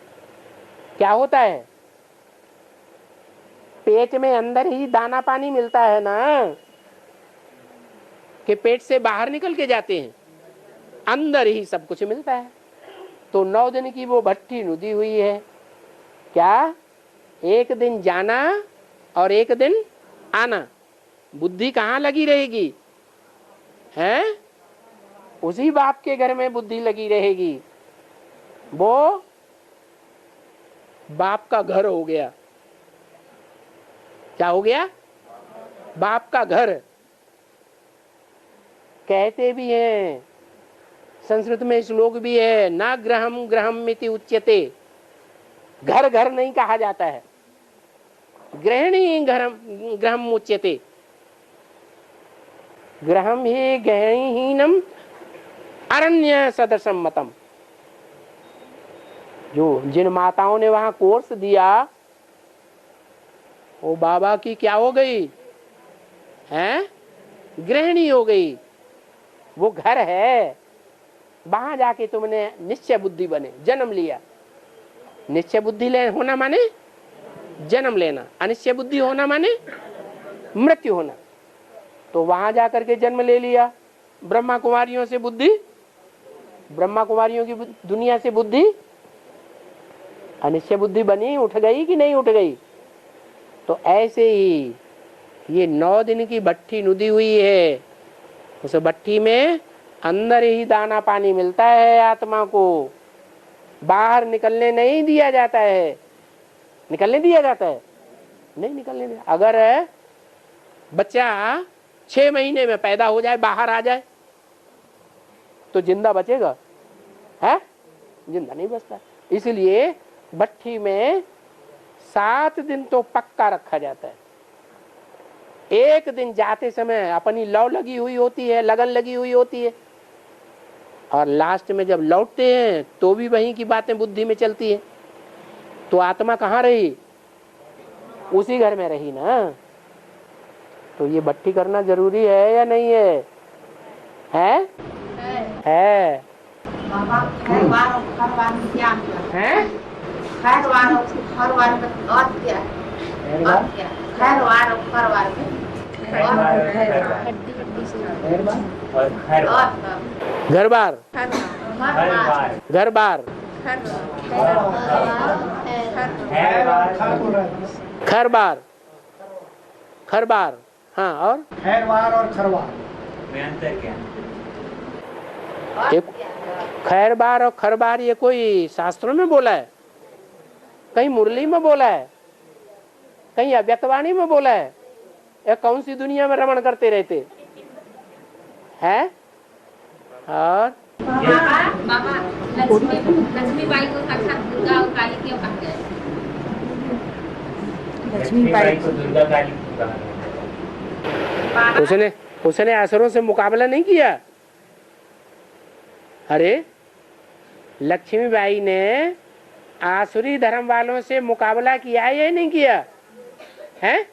[SPEAKER 1] क्या होता है? पेट में अंदर ही दाना पानी मिलता है ना, कि पेट से बाहर निकल के जाते हैं, अंदर ही सब कुछ मिलता है। तो 9 दिन की वो भट्टी नुदी हुई है। क्या? एक दिन जाना और एक दिन आना। बुद्धि कहाँ लगी रहेगी? है उसी बाप के घर में बुद्धि लगी रहेगी। वो बाप का घर हो गया। क्या हो गया? बाप का घर। कहते भी हैं, संस्कृत में श्लोक भी है, ना ग्रहम ग्रहम मिति उच्यते। घर घर नहीं कहा जाता है, ग्रहणी ग्रहम उच्यते। ग्रहम ही गृहहीनम अरण्य सदृशम मतम। जो जिन माताओं ने वहां कोर्स दिया वो बाबा की क्या हो गई हैं? गृहिणी हो गई। वो घर है, वहां जाके तुमने निश्चय बुद्धि बने, जन्म लिया। निश्चय बुद्धि होना माने जन्म लेना, अनिश्चय बुद्धि होना माने मृत्यु होना। तो वहां जाकर के जन्म ले लिया। ब्रह्मा कुमारियों से बुद्धि, ब्रह्मा कुमारियों की दुनिया से बुद्धि, अनिश्चय बुद्धि बनी, उठ गई कि नहीं उठ गई? तो ऐसे ही ये 9 दिन की भट्टी नुदी हुई है। उस भट्टी में अंदर ही दाना पानी मिलता है, आत्मा को बाहर निकलने नहीं दिया जाता है। निकलने दिया जाता है? नहीं निकलने दिया। अगर बच्चा 6 महीने में पैदा हो जाए, बाहर आ जाए, तो जिंदा बचेगा? है? जिंदा नहीं बचता। इसलिए भट्ठी में 7 दिन तो पक्का रखा जाता है। एक दिन जाते समय अपनी लौ लगी हुई होती है, लगन लगी हुई होती है, और लास्ट में जब लौटते हैं तो भी वहीं की बातें बुद्धि में चलती है। तो आत्मा कहाँ रही? उसी घर में रही ना। तो ये भट्ठी करना जरूरी है या नहीं है? है।
[SPEAKER 8] बाबा खैरवार और खरवार में क्या अंतर
[SPEAKER 1] हैं?
[SPEAKER 8] खैरवार और खरवार में अर्थ क्या है? अर्थ क्या है? खैरवार और खरवार में
[SPEAKER 1] घर बार, घर बार, खर बार, खर बार। हाँ, और
[SPEAKER 7] खैरवार और खरवार
[SPEAKER 5] में अंतर क्या है?
[SPEAKER 1] एक खैर बार और खर बार ये कोई शास्त्रों में बोला है? कहीं मुरली में बोला है? कहीं अव्यक्तवाणी में बोला है? या कौन सी दुनिया में रमण करते रहते हैं? और
[SPEAKER 2] बाबा लक्ष्मीबाई को साक्षात दुर्गा और काली क्यों कहा गया?
[SPEAKER 5] लक्ष्मीबाई को दुर्गा काली कहा गया।
[SPEAKER 1] उसने असुरों से मुकाबला नहीं किया। अरे लक्ष्मीबाई ने आसुरी धर्म वालों से मुकाबला किया या नहीं किया है?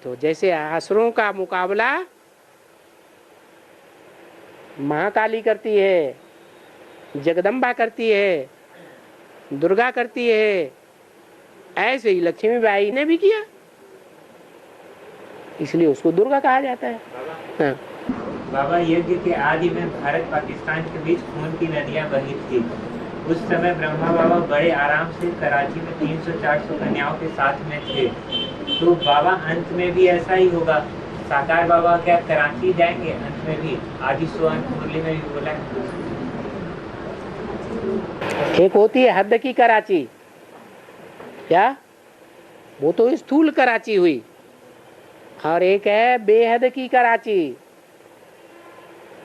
[SPEAKER 1] तो जैसे असुरों का मुकाबला महाकाली करती है, जगदम्बा करती है, दुर्गा करती है, ऐसे ही लक्ष्मीबाई ने भी किया, इसलिए उसको दुर्गा कहा जाता है। हाँ।
[SPEAKER 9] बाबा, यज्ञ के आदि में भारत पाकिस्तान के बीच खून की नदियां बही थी। उस समय ब्रह्मा बाबा बड़े आराम से कराची में 300-400 कन्याओं के साथ में थे। तो बाबा अंत में भी ऐसा ही होगा? साकार बाबा क्या कराची जाएंगे अंत में भी? आदि सुअन मुरली में भी बोला है।
[SPEAKER 1] एक होती है हद की कराची, क्या वो तो स्थूल कराची हुई, और एक है बेहद की कराची।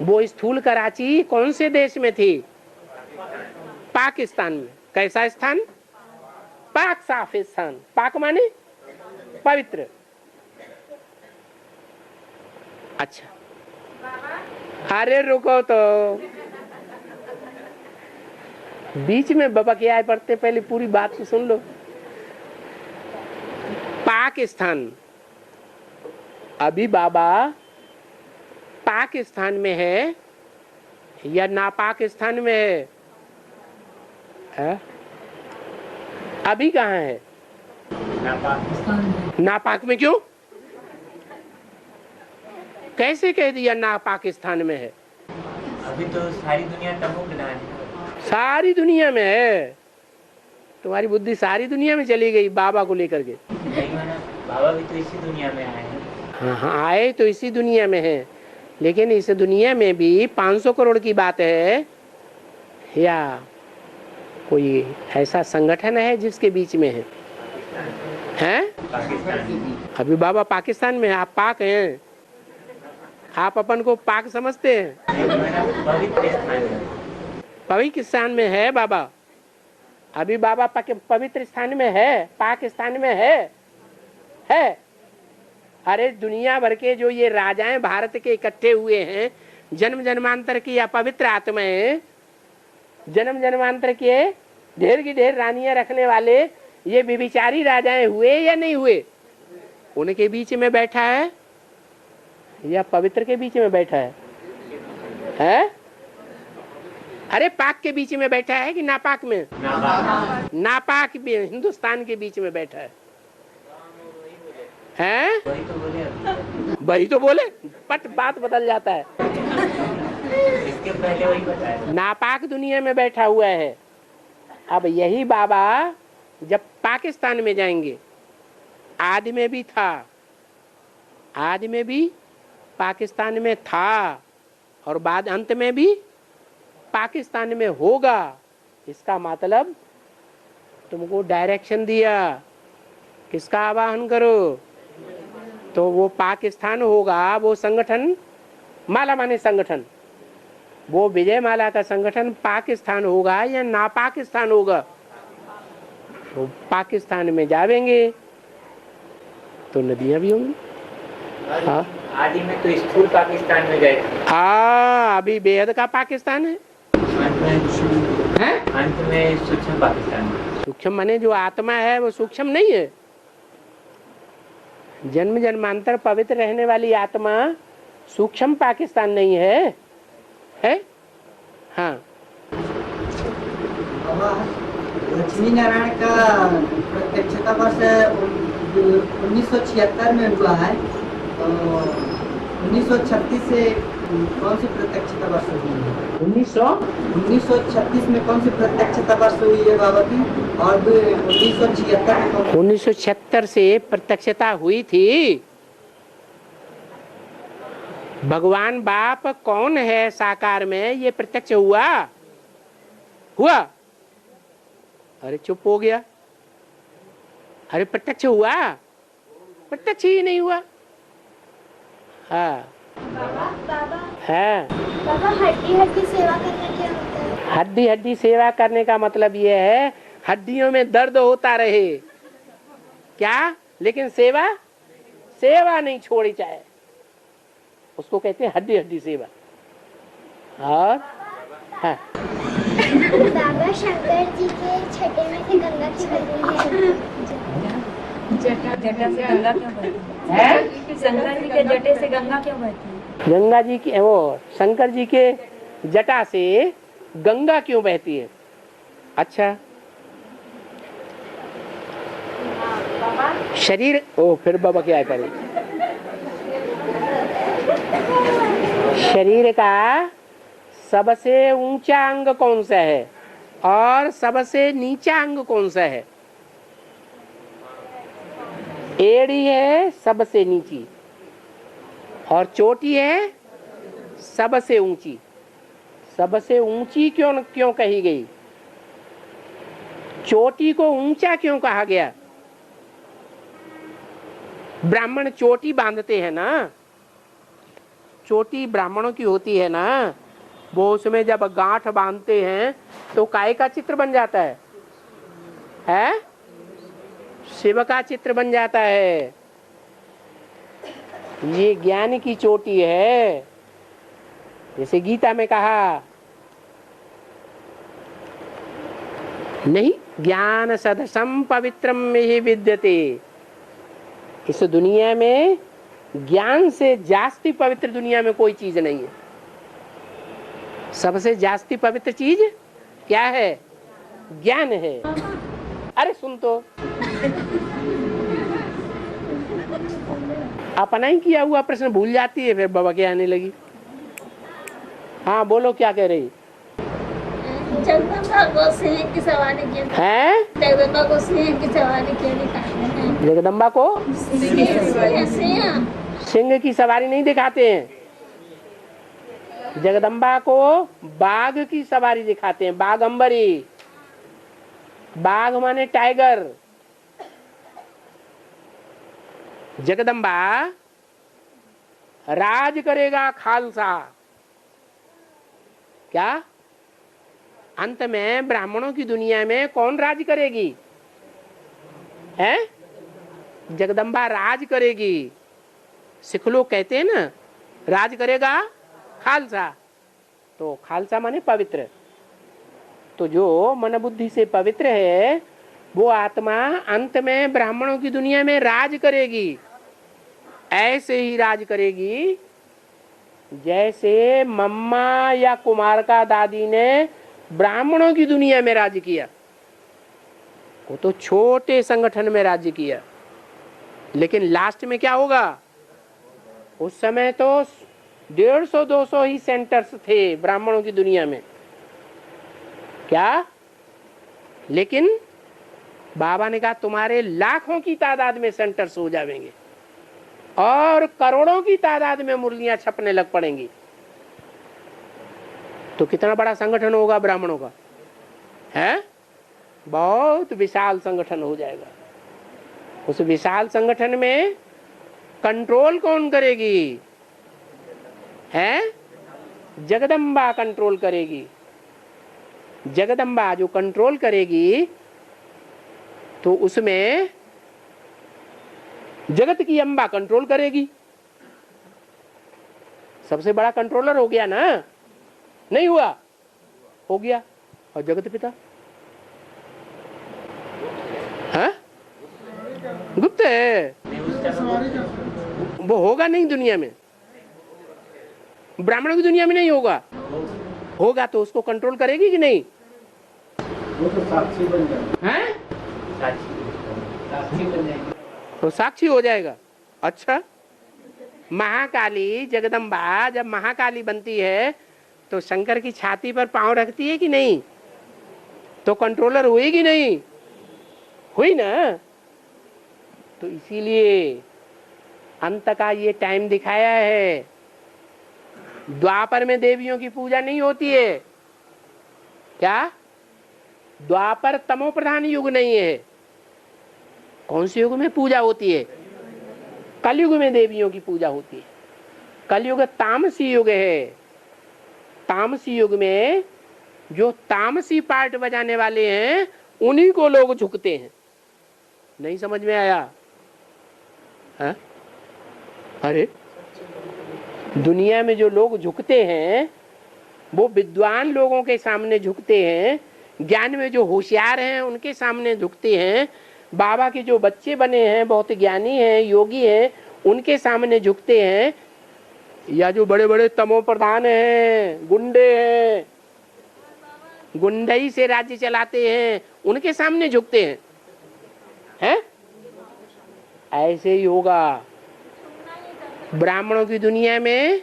[SPEAKER 1] वो स्थूल कराची कौन से देश में थी? पाकिस्तान में। कैसा स्थान? पाक साफ स्थान। पाक माने पवित्र। अच्छा, अरे रुको तो, बीच में बबकिया पढ़ते, पहले पूरी बात तो सुन लो। पाकिस्तान, अभी बाबा पाकिस्तान में है या नापाकिस्तान में है? अभी कहाँ है? नापाक में। क्यों? कैसे कह दिया नापाकिस्तान में है?
[SPEAKER 9] अभी तो सारी दुनिया तमोप्रधान है।
[SPEAKER 1] सारी दुनिया में है? तुम्हारी बुद्धि सारी दुनिया में चली गई बाबा को लेकर के।
[SPEAKER 9] बाबा भी तो इसी दुनिया में आए हैं।
[SPEAKER 1] हाँ, आए तो इसी दुनिया में है, लेकिन इस दुनिया में भी 500 करोड़ की बात है, या कोई ऐसा संगठन है जिसके बीच में है? हैं? अभी बाबा पाकिस्तान में, आप पाक हैं। आप अपन को पाक समझते हैं? पवित्र स्थान में है बाबा। अभी बाबा पवित्र स्थान में है, पाकिस्तान में है। अरे दुनिया भर के जो ये राजाएं भारत के इकट्ठे हुए हैं, जन्म जन्मांतर की अपवित्र आत्माएं, जन्म जन्मांतर के ढेर की ढेर रानियां रखने वाले ये विभिचारी राजाएं हुए या नहीं हुए? उनके बीच में बैठा है या पवित्र के बीच में बैठा है? अरे पाक के बीच में बैठा है कि नापाक में? नापाक भी हिंदुस्तान के बीच में बैठा है। हैं? वही तो बोले, पट बात बदल जाता है।
[SPEAKER 9] इसके पहले वही बताया।
[SPEAKER 1] नापाक दुनिया में बैठा हुआ है। अब यही बाबा जब पाकिस्तान में जाएंगे, आदि में भी था, आदि में भी पाकिस्तान में था, और बाद अंत में भी पाकिस्तान में होगा। इसका मतलब तुमको डायरेक्शन दिया किसका आवाहन करो, तो वो पाकिस्तान होगा, वो संगठन, माला माने संगठन, वो विजय माला का संगठन पाकिस्तान होगा या ना पाकिस्तान होगा। तो पाकिस्तान में जावेंगे तो नदियां भी होंगी। हाँ
[SPEAKER 9] आदि में तो स्थूल पाकिस्तान में गए थे।
[SPEAKER 1] हाँ अभी बेहद का पाकिस्तान है,
[SPEAKER 9] अंत में सूक्ष्म पाकिस्तान में।
[SPEAKER 1] सूक्ष्म माने जो आत्मा है वो सूक्ष्म नहीं है। जन्म जन्मांतर पवित्र रहने वाली आत्मा सूक्ष्म पाकिस्तान नहीं है, है? हाँ
[SPEAKER 7] लक्ष्मी नारायण का प्रत्यक्षता वर्ष 1976 में हुआ है, तो 1936 से कौन सी प्रत्यक्षता वर्ष हुई है? 1936 में कौन सी प्रत्यक्षता वर्ष हुई है बाबा की, और 1976 में
[SPEAKER 1] 1976 से प्रत्यक्षता हुई थी। भगवान बाप कौन है साकार में, ये प्रत्यक्ष हुआ हुआ। अरे चुप हो गया, अरे प्रत्यक्ष हुआ, प्रत्यक्ष ही नहीं हुआ। हाँ है
[SPEAKER 6] बाबा हड्डी हड्डी सेवा करना क्या होता है?
[SPEAKER 1] हड्डी हड्डी सेवा करने का मतलब ये है हड्डियों में दर्द होता रहे क्या, लेकिन सेवा सेवा नहीं छोड़ी जाए, उसको कहते हैं हड्डी हड्डी सेवा। और हाँ
[SPEAKER 6] बाबा शंकर जी के छठे में से गंगा की बहती है।
[SPEAKER 10] जटा से गंगा क्यों बहती है? शंकर जी के जटे से गंगा क्यों बहती है?
[SPEAKER 1] गंगा जी की वो शंकर जी के जटा से गंगा क्यों बहती है? अच्छा शरीर ओ फिर बाबा क्या करे, शरीर का सबसे ऊंचा अंग कौन सा है और सबसे नीचा अंग कौन सा है? एड़ी है सबसे नीची और चोटी है सबसे ऊंची। सबसे ऊंची क्यों कही गई? चोटी को ऊंचा क्यों कहा गया? ब्राह्मण चोटी बांधते हैं ना, चोटी ब्राह्मणों की होती है ना, वो उसमें जब गांठ बांधते हैं तो काय का चित्र बन जाता है? शिव का चित्र बन जाता है। ये ज्ञान की चोटी है, जैसे गीता में कहा नहीं, ज्ञान सदसम पवित्रम में ही विद्यते। इस दुनिया में ज्ञान से जास्ती पवित्र दुनिया में कोई चीज नहीं है। सबसे जास्ती पवित्र चीज क्या है? ज्ञान है। अरे सुन तो, अपना ही किया हुआ प्रश्न भूल जाती है, फिर बाबा के आने लगी। हाँ बोलो क्या कह रही
[SPEAKER 6] जगदम्बा को सिंह की सवारी की
[SPEAKER 1] है?
[SPEAKER 6] जगदम्बा को सिंह की सवारी के दिखाते हैं।
[SPEAKER 1] जगदम्बा को सिंह की सवारी नहीं दिखाते हैं, जगदम्बा को बाघ की सवारी दिखाते हैं। बाघंबरी, बाघ माने टाइगर। जगदम्बा राज करेगा खालसा। क्या अंत में ब्राह्मणों की दुनिया में कौन राज करेगी? है जगदम्बा राज करेगी। सिख लोग कहते हैं ना राज करेगा खालसा, तो खालसा माने पवित्र। तो जो मन बुद्धि से पवित्र है वो आत्मा अंत में ब्राह्मणों की दुनिया में राज करेगी। ऐसे ही राज करेगी जैसे मम्मा या कुमारका दादी ने ब्राह्मणों की दुनिया में राज किया। वो तो छोटे संगठन में राज्य किया, लेकिन लास्ट में क्या होगा? उस समय तो 150-200 ही सेंटर्स थे ब्राह्मणों की दुनिया में। क्या? लेकिन बाबा ने कहा तुम्हारे लाखों की तादाद में सेंटर्स हो जाएंगे और करोड़ों की तादाद में मुरलियां छपने लग पड़ेंगी। तो कितना बड़ा संगठन होगा ब्राह्मणों का, है? बहुत विशाल संगठन हो जाएगा। उस विशाल संगठन में कंट्रोल कौन करेगी? है जगदम्बा कंट्रोल करेगी। जगदम्बा जो कंट्रोल करेगी तो उसमें जगत की अम्बा कंट्रोल करेगी। सबसे बड़ा कंट्रोलर हो गया ना? नहीं हुआ? हो गया। और जगत पिता हाँ गुप्त है, वो होगा नहीं दुनिया में, ब्राह्मणों की दुनिया में नहीं होगा। होगा तो उसको कंट्रोल करेगी कि नहीं?
[SPEAKER 3] वो तो साक्षी बन जाएगा।
[SPEAKER 1] हैं?
[SPEAKER 3] साक्षी बन जाएगी,
[SPEAKER 1] तो साक्षी हो जाएगा। अच्छा, महाकाली जगदम्बा जब महाकाली बनती है तो शंकर की छाती पर पांव रखती है कि नहीं? तो कंट्रोलर हुई कि नहीं? हुई ना? तो इसीलिए अंत का ये टाइम दिखाया है। द्वापर में देवियों की पूजा नहीं होती है। क्या? द्वापर तमो प्रधान युग नहीं है। कौन से युग में पूजा होती है? कलयुग में देवियों की पूजा होती है। कलयुग तामसी युग है। तामसी युग में जो तामसी पार्ट बजाने वाले हैं उन्हीं को लोग झुकते हैं। नहीं समझ में आया? है? अरे दुनिया में जो लोग झुकते हैं वो विद्वान लोगों के सामने झुकते हैं, ज्ञान में जो होशियार हैं उनके सामने झुकते हैं, बाबा के जो बच्चे बने हैं बहुत ज्ञानी हैं, योगी हैं, उनके सामने झुकते हैं, या जो बड़े बड़े तमो प्रधान हैं, गुंडे हैं, गुंडई से राज्य चलाते हैं, उनके सामने झुकते हैं। हैं? ऐसे ही होगा ब्राह्मणों की दुनिया में।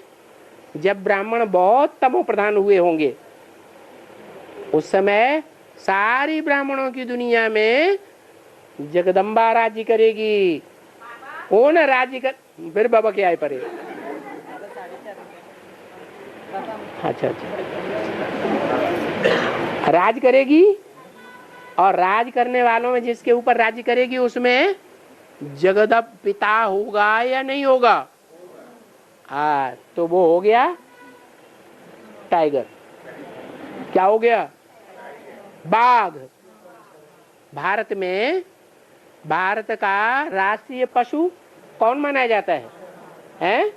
[SPEAKER 1] जब ब्राह्मण बहुत तमो प्रधान हुए होंगे उस समय सारी ब्राह्मणों की दुनिया में जगदम्बा राज्य करेगी। कौन राज्य कर? फिर बाबा के आए परे। अच्छा, राज करेगी। और राज करने वालों में जिसके ऊपर राज्य करेगी उसमें जगदम्ब पिता होगा या नहीं होगा? हाँ, तो वो हो गया टाइगर। क्या हो गया? बाघ। भारत में भारत का राष्ट्रीय पशु कौन माना जाता है? हैं?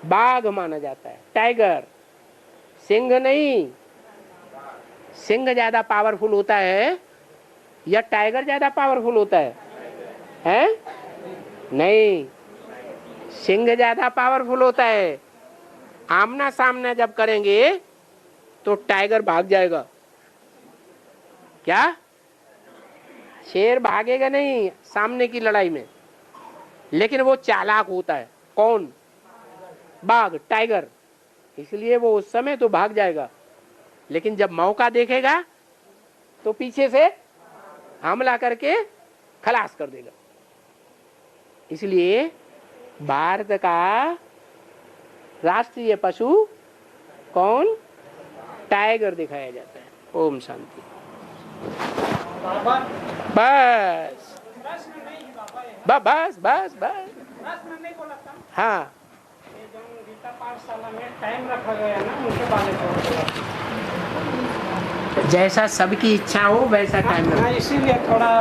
[SPEAKER 1] बाघ माना जाता है, टाइगर। सिंह नहीं। सिंह ज्यादा पावरफुल होता है या टाइगर ज्यादा पावरफुल होता है? हैं? नहीं, सिंह ज्यादा पावरफुल होता है। आमना सामना जब करेंगे तो टाइगर भाग जाएगा। क्या? शेर भागेगा नहीं सामने की लड़ाई में, लेकिन वो चालाक होता है। कौन? बाघ, टाइगर। इसलिए वो उस समय तो भाग जाएगा, लेकिन जब मौका देखेगा तो पीछे से हमला करके खलास कर देगा। इसलिए भारत का राष्ट्रीय पशु कौन? टाइगर दिखाया जाता है। ओम शांति। बस बस बस बस। हाँ,
[SPEAKER 4] गीता पाठशाला में टाइम रखा गया ना, उनके बारे में
[SPEAKER 1] जैसा सबकी इच्छा हो वैसा टाइम।
[SPEAKER 4] इसीलिए थोड़ा